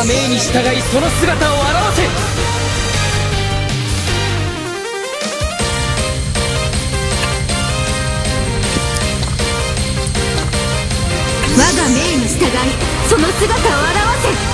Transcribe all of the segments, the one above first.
が命に従いその姿を現せ。我が命に従いその姿を現せ。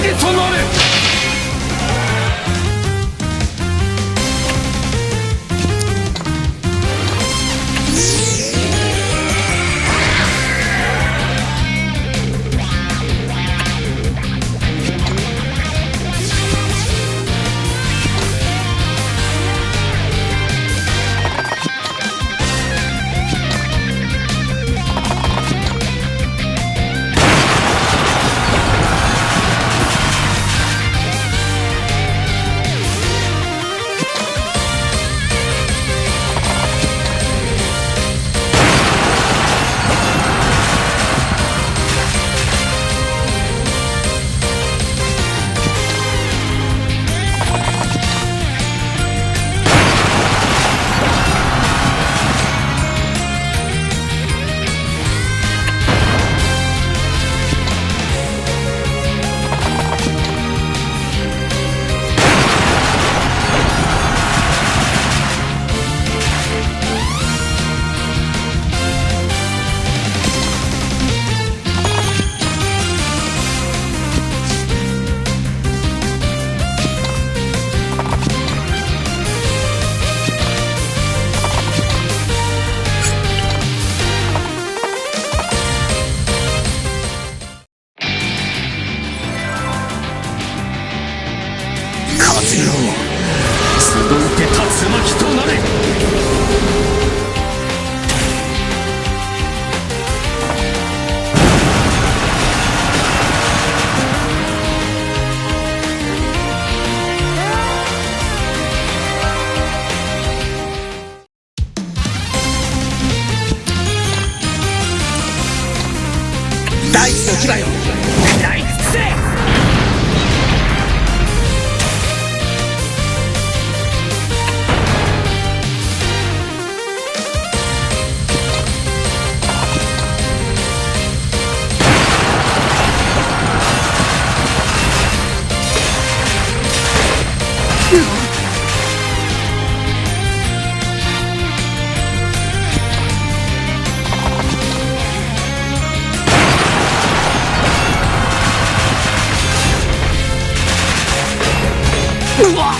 剣となれ。命の牙よ食らい尽くせ。うわっ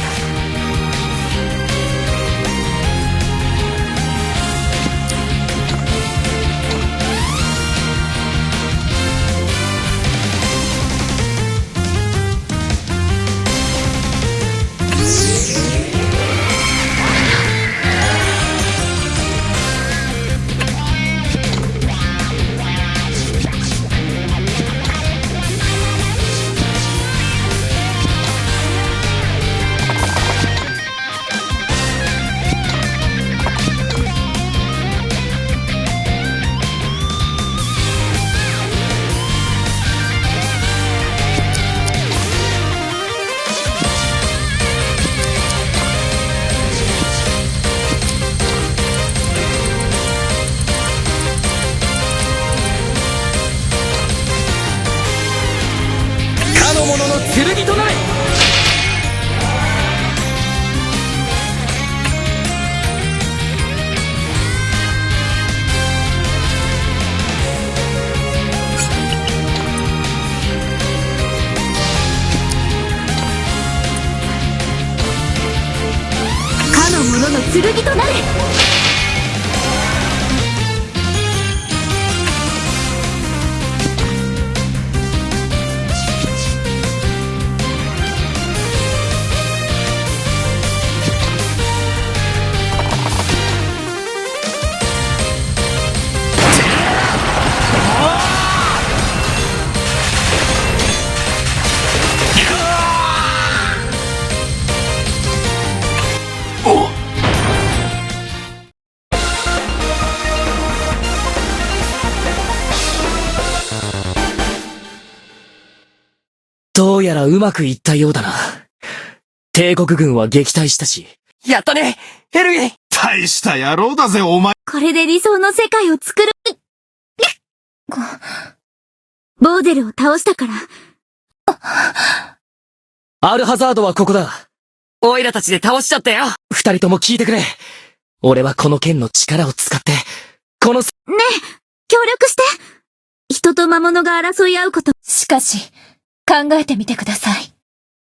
かの者の剣となれ。かの者の剣となれ。どうやらうまくいったようだな。帝国軍は撃退したし。やったね、エルウィン。大した野郎だぜ、お前。これで理想の世界を作る。ボーゼルを倒したから。アルハザードはここだ。オイラたちで倒しちゃったよ。二人とも聞いてくれ。俺はこの剣の力を使って、この。ねえ、協力して。人と魔物が争い合うこと。しかし、考えてみてください。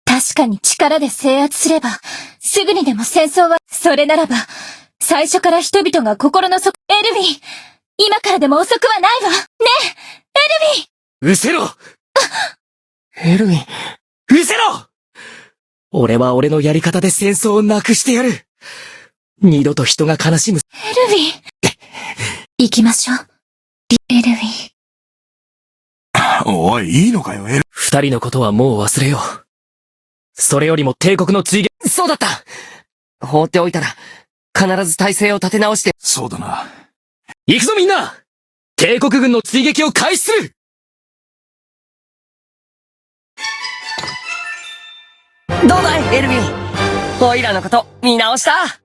確かに力で制圧すれば、すぐにでも戦争は、それならば、最初から人々が心の底、エルヴィン、今からでも遅くはないわ。ねえ、エルヴィン。うせろエルウィン、うせろ。俺は俺のやり方で戦争をなくしてやる。二度と人が悲しむ。エルヴィン。行きましょう。エルヴィン。おい、いいのかよ、二人のことはもう忘れよう。それよりも帝国の追撃。そうだった。放っておいたら、必ず体制を立て直して。そうだな。行くぞみんな。帝国軍の追撃を開始する。どうだい、エルヴィン。オイラのこと見直した。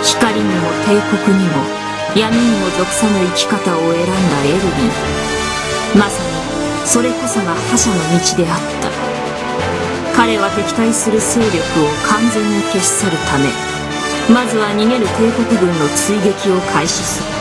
光にも帝国にも闇にも属さぬ生き方を選んだエルヴィン。まさにそれこそが覇者の道であった。彼は敵対する勢力を完全に消し去るため、まずは逃げる帝国軍の追撃を開始する。